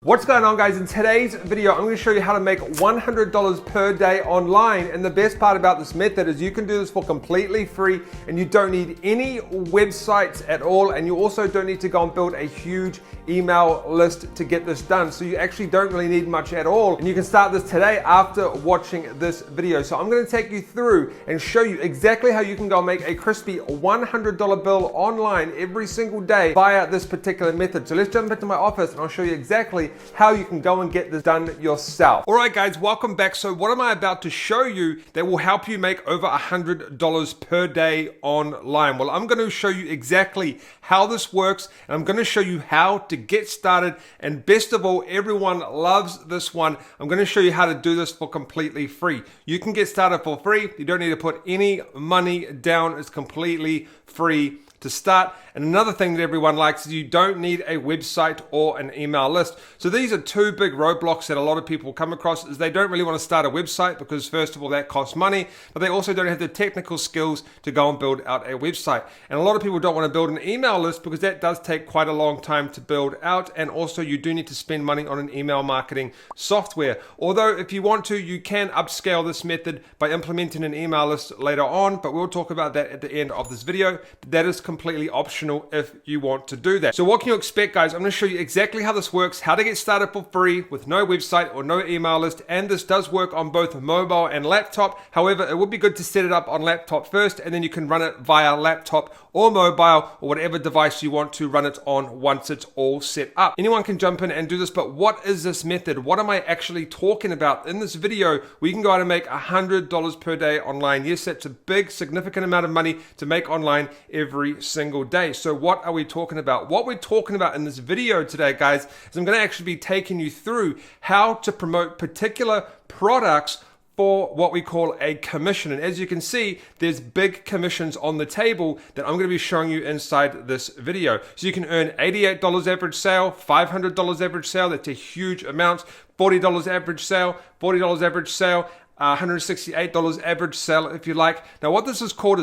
What's going on, guys? In today's video, I'm going to show you how to make $100 per day online. And the best part about this method is you can do this for completely free and you don't need any websites at all. And you also don't need to go and build a huge email list to get this done. So you actually don't really need much at all. And you can start this today after watching this video. So I'm going to take you through and show you exactly how you can go and make a crispy $100 bill online every single day via this particular method. So let's jump into my office and I'll show you exactly how you can go and get this done yourself. All right, guys, welcome back. So what am I about to show you that will help you make over $100 per day online? Well, I'm going to show you exactly how this works, and I'm going to show you how to get started. And best of all, everyone loves this one. I'm going to show you how to do this for completely free. You can get started for free. You don't need to put any money down. It's completely free to start. And another thing that everyone likes is you don't need a website or an email list. So these are two big roadblocks that a lot of people come across, is they don't really want to start a website because first of all that costs money, but they also don't have the technical skills to go and build out a website. And a lot of people don't want to build an email list because that does take quite a long time to build out, and also you do need to spend money on an email marketing software. Although if you want to, you can upscale this method by implementing an email list later on, but we'll talk about that at the end of this video. That is completely optional if you want to do that. So what can you expect, guys? I'm going to show you exactly how this works, how to get started for free with no website or no email list, and this does work on both mobile and laptop. However, it would be good to set it up on laptop first, and then you can run it via laptop or mobile or whatever device you want to run it on once it's all set up. Anyone can jump in and do this, but what is this method? What am I actually talking about? In this video, we can go out and make $100 per day online. Yes, that's a big, significant amount of money to make online every single day. So what are we talking about? What we're talking about in this video today, guys, is I'm going to actually be taking you through how to promote particular products for what we call a commission. And as you can see, there's big commissions on the table that I'm going to be showing you inside this video. So you can earn $88 average sale, $500 average sale, that's a huge amount, $40 average sale, $40 average sale, $168 average sale if you like. Now what this is called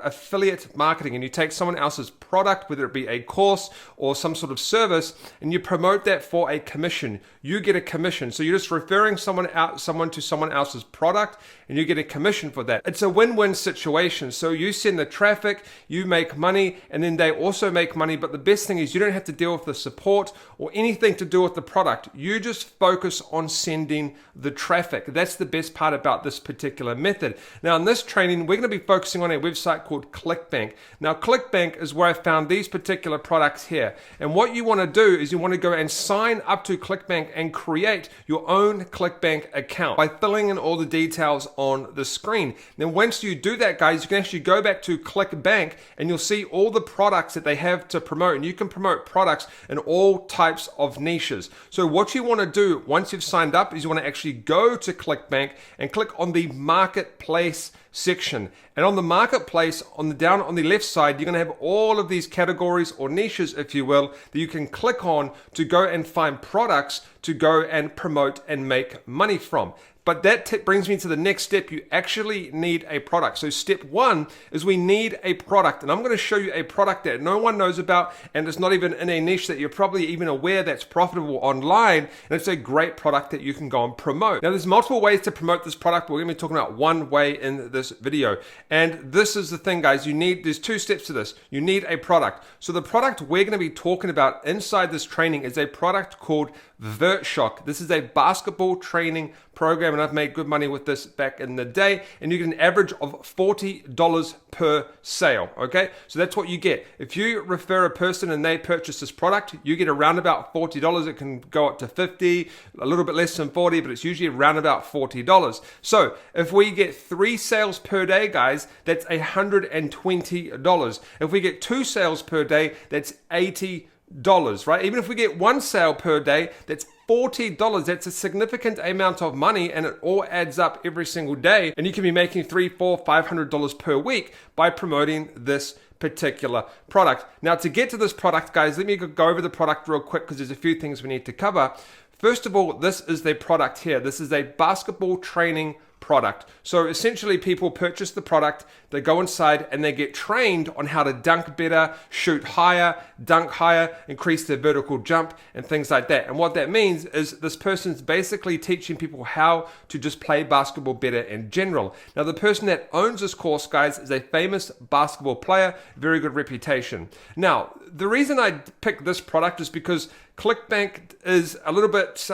affiliate marketing, and you take someone else's product, whether it be a course or some sort of service, and you promote that for a commission. You get a commission. So you're just referring someone to someone else's product and you get a commission for that. It's a win-win situation. So you send the traffic, you make money, and then they also make money. But the best thing is you don't have to deal with the support or anything to do with the product. You just focus on sending the traffic. That's the best part about this particular method. Now in this training, we're going to be focusing on a website called ClickBank. Now ClickBank is where I found these particular products here. And what you want to do is you want to go and sign up to ClickBank and create your own ClickBank account by filling in all the details on the screen. Then once you do that, guys, you can actually go back to ClickBank and you'll see all the products that they have to promote. And you can promote products in all types of niches. So what you want to do once you've signed up is you want to actually go to ClickBank and click on the marketplace section. And on the marketplace, down on the left side, you're going to have all of these categories or niches, if you will, that you can click on to go and find products to go and promote and make money from. But that brings me to the next step. You actually need a product. So step one is we need a product. And I'm going to show you a product that no one knows about, and it's not even in a niche that you're probably even aware that's profitable online. And it's a great product that you can go and promote. Now there's multiple ways to promote this product, but we're going to be talking about one way in this video. And this is the thing, guys, there's two steps to this. You need a product. So the product we're going to be talking about inside this training is a product called VertShock. This is a basketball training program, and I've made good money with this back in the day, and you get an average of $40 per sale. Okay, so that's what you get. If you refer a person and they purchase this product, you get around about $40. It can go up to $50, a little bit less than $40, but it's usually around about $40. So if we get 3 sales per day, guys, that's $120. If we get 2 sales per day, that's $80, right? Even if we get 1 sale per day, that's $40. That's a significant amount of money, and it all adds up every single day. And you can be making $300, $400, $500 per week by promoting this particular product. Now, to get to this product, guys, let me go over the product real quick because there's a few things we need to cover. First of all, this is the product here. This is a basketball training product. So essentially people purchase the product, they go inside and they get trained on how to dunk better, shoot higher, dunk higher, increase their vertical jump and things like that. And what that means is this person's basically teaching people how to just play basketball better in general. Now the person that owns this course, guys, is a famous basketball player, very good reputation. Now, the reason I picked this product is because ClickBank is a little bit,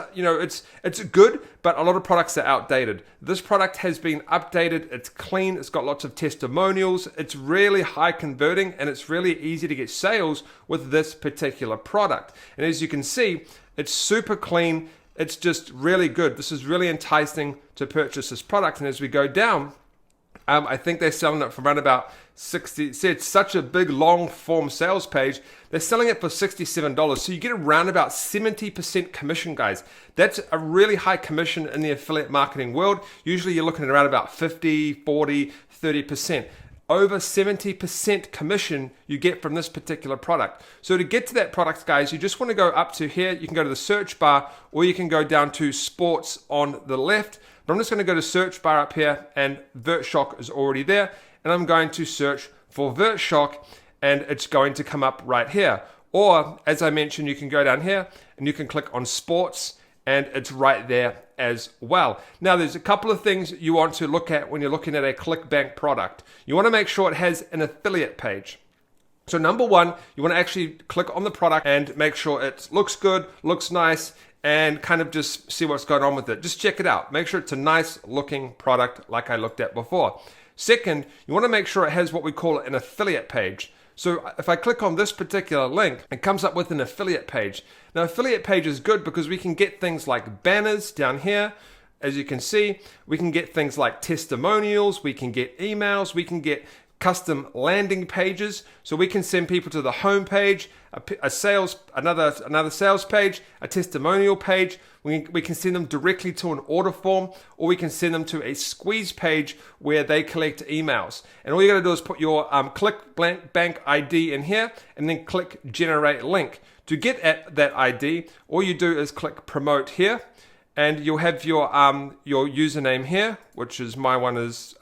it's good, but a lot of products are outdated. This product has been updated, it's clean, it's got lots of testimonials, it's really high converting, and it's really easy to get sales with this particular product. And as you can see, it's super clean, it's just really good. This is really enticing to purchase this product. And as we go down, I think they're selling it for around about 60. See, it's such a big long form sales page. They're selling it for $67. So you get around about 70% commission, guys. That's a really high commission in the affiliate marketing world. Usually you're looking at around about 50, 40, 30%. Over 70% commission you get from this particular product. So to get to that product, guys, you just want to go up to here. You can go to the search bar, or you can go down to sports on the left. But I'm just going to go to search bar up here, and VertShock is already there. And I'm going to search for VertShock, and it's going to come up right here. Or, as I mentioned, you can go down here and you can click on sports, and it's right there as well. Now, there's a couple of things you want to look at when you're looking at a ClickBank product. You want to make sure it has an affiliate page. So number one, you want to actually click on the product and make sure it looks good, looks nice, and kind of just see what's going on with it. Just check it out. Make sure it's a nice looking product like I looked at before. Second, you want to make sure it has what we call an affiliate page. So if I click on this particular link, it comes up with an affiliate page. Now, affiliate page is good because we can get things like banners down here. As you can see, we can get things like testimonials, we can get emails, we can get custom landing pages, so we can send people to the home page, another sales page, a testimonial page. We can send them directly to an order form, or we can send them to a squeeze page where they collect emails. And all you got to do is put your ClickBank ID in here, and then click generate link. To get at that ID, all you do is click promote here, and you'll have your username here, which is my one is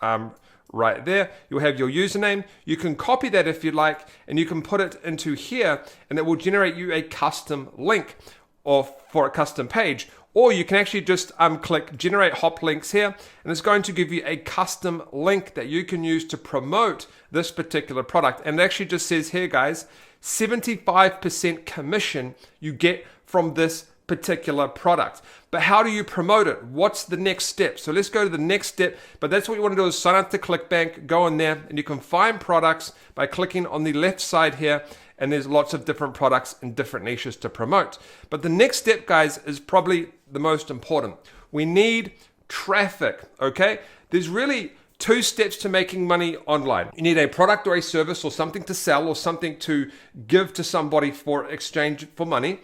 right there. You'll have your username. You can copy that if you like, and you can put it into here, and it will generate you a custom link or for a custom page. Or you can actually just click generate hop links here, and it's going to give you a custom link that you can use to promote this particular product. And it actually just says here, guys, 75% commission you get from this particular product. But how do you promote it? What's the next step? So let's go to the next step. But that's what you want to do, is sign up to ClickBank, go in there, and you can find products by clicking on the left side here, and there's lots of different products in different niches to promote. But the next step, guys, is probably the most important. We need traffic, okay? There's really two steps to making money online. You need a product or a service or something to sell or something to give to somebody for exchange for money.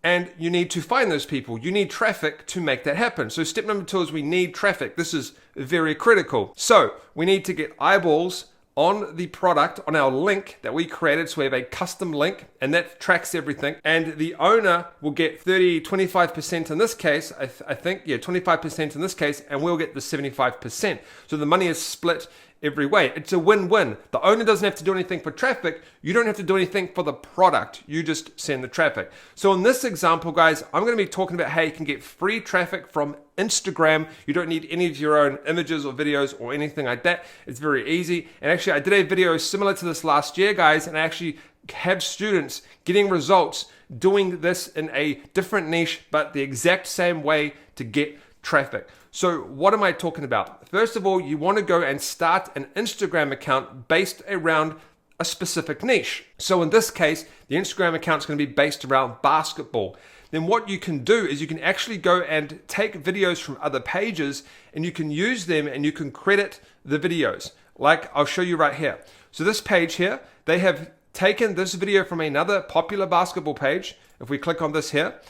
And you need to find those people. You need traffic to make that happen. So step number 2 is we need traffic. This is very critical. So we need to get eyeballs on the product, on our link that we created. So we have a custom link, and that tracks everything. And the owner will get 25% in this case, I think, 25% in this case, and we'll get the 75%. So the money is split every way. It's a win-win. The owner doesn't have to do anything for traffic. You don't have to do anything for the product. You just send the traffic. So in this example, guys, I'm going to be talking about how you can get free traffic from Instagram. You don't need any of your own images or videos or anything like that. It's very easy. And actually, I did a video similar to this last year, guys, and I actually have students getting results doing this in a different niche, but the exact same way to get traffic. So what am I talking about? First of all, you want to go and start an Instagram account based around a specific niche. So in this case, the Instagram account is going to be based around basketball. Then what you can do is you can actually go and take videos from other pages, and you can use them and you can credit the videos. Like I'll show you right here. So this page here, they have taken this video from another popular basketball page. If we click on this here,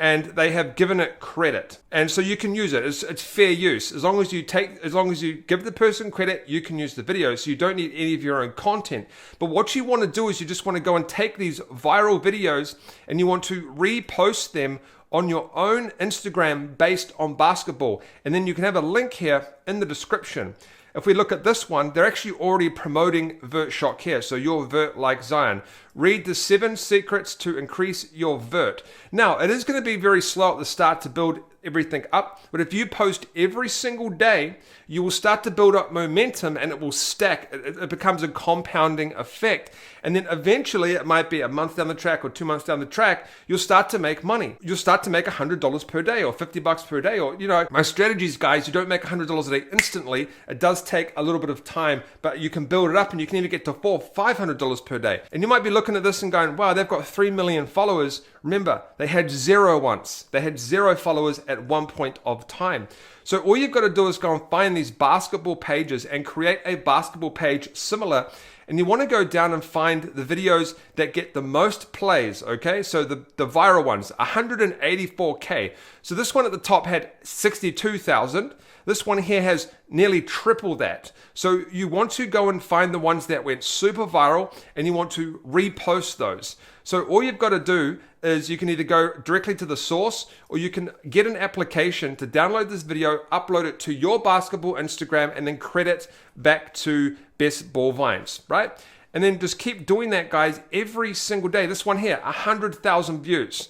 and they have given it credit, and so you can use it. It's fair use. As long as you give the person credit, you can use the video. So you don't need any of your own content. But what you want to do is you just want to go and take these viral videos, and you want to repost them on your own Instagram based on basketball. And then you can have a link here in the description. If we look at this one, they're actually already promoting vert shock here. So your vert like Zion. Read the 7 secrets to increase your vert. Now, it is going to be very slow at the start to build everything up, but if you post every single day, you will start to build up momentum and it will stack. It becomes a compounding effect. And then eventually, it might be a month down the track or 2 months down the track, you'll start to make money. You'll start to make $100 per day or $50 per day. Or, my strategies, guys, you don't make $100 a day instantly. It does take a little bit of time, but you can build it up and you can even get to $400, $500 per day. And you might be looking at this and going, wow, they've got 3 million followers. Remember, they had 0 once. They had 0 followers at one point of time. So all you've got to do is go and find these basketball pages and create a basketball page similar. And you want to go down and find the videos that get the most plays, okay? So the viral ones, 184K. So this one at the top had 62,000. This one here has nearly triple that. So you want to go and find the ones that went super viral and you want to repost those. So all you've got to do is you can either go directly to the source or you can get an application to download this video, upload it to your basketball Instagram, and then credit back to Best Ball Vines, right? And then just keep doing that, guys, every single day. This one here, 100,000 views.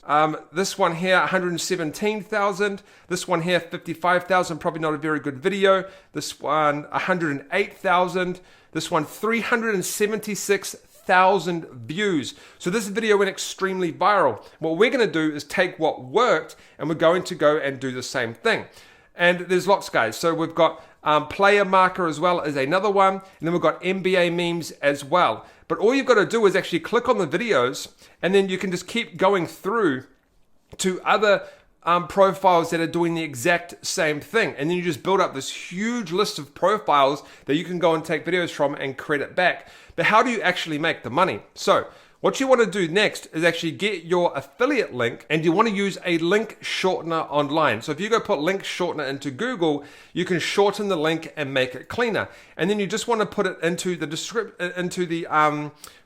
This one here, 117,000. This one here, 55,000. Probably not a very good video. This one, 108,000. This one, 376,000 views. So this video went extremely viral. What we're going to do is take what worked and we're going to go and do the same thing. And there's lots, guys. So we've got player marker as well as another one. And then we've got NBA memes as well. But all you've got to do is actually click on the videos and then you can just keep going through to other profiles that are doing the exact same thing. And then you just build up this huge list of profiles that you can go and take videos from and credit back. But how do you actually make the money? So what you want to do next is actually get your affiliate link, and you want to use a link shortener online. So if you go put link shortener into Google, you can shorten the link and make it cleaner. And then you just want to put it into the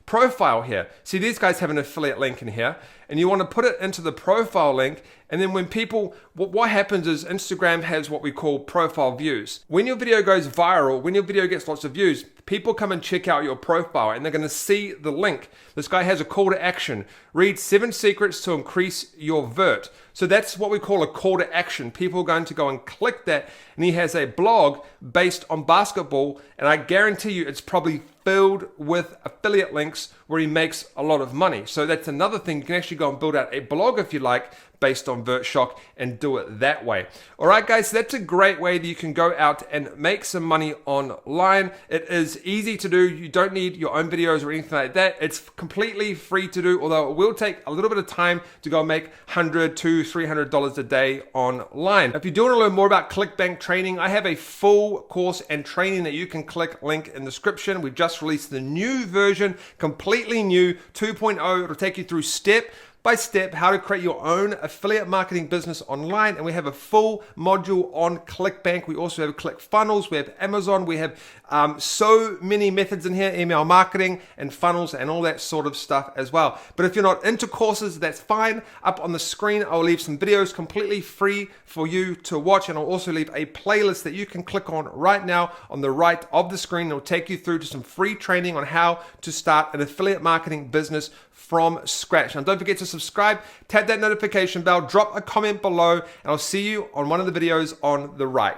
profile here. See, these guys have an affiliate link in here, and you want to put it into the profile link. And then when people, what happens is Instagram has what we call profile views. When your video goes viral, when your video gets lots of views, people come and check out your profile and they're going to see the link. This guy has a call to action. Read 7 secrets to increase your vert. So that's what we call a call to action. People are going to go and click that. And he has a blog based on basketball. And I guarantee you it's probably filled with affiliate links where he makes a lot of money. So that's another thing. You can actually go and build out a blog if you like based on vert shock and do it that way. All right, guys, so that's a great way that you can go out and make some money online. It is easy to do. You don't need your own videos or anything like that. It's completely free to do, although it will take a little bit of time to go make $100 to $300 a day online. If you do want to learn more about ClickBank training, I have a full course and training that you can click link in the description. We've just released the new version, completely new 2.0. It'll take you through step by step how to create your own affiliate marketing business online. And we have a full module on ClickBank. We also have ClickFunnels, we have Amazon, we have so many methods in here, email marketing and funnels and all that sort of stuff as well. But if you're not into courses, that's fine. Up on the screen, I'll leave some videos completely free for you to watch. And I'll also leave a playlist that you can click on right now on the right of the screen. It'll take you through to some free training on how to start an affiliate marketing business from scratch. And don't forget to subscribe, tap that notification bell, drop a comment below, and I'll see you on one of the videos on the right.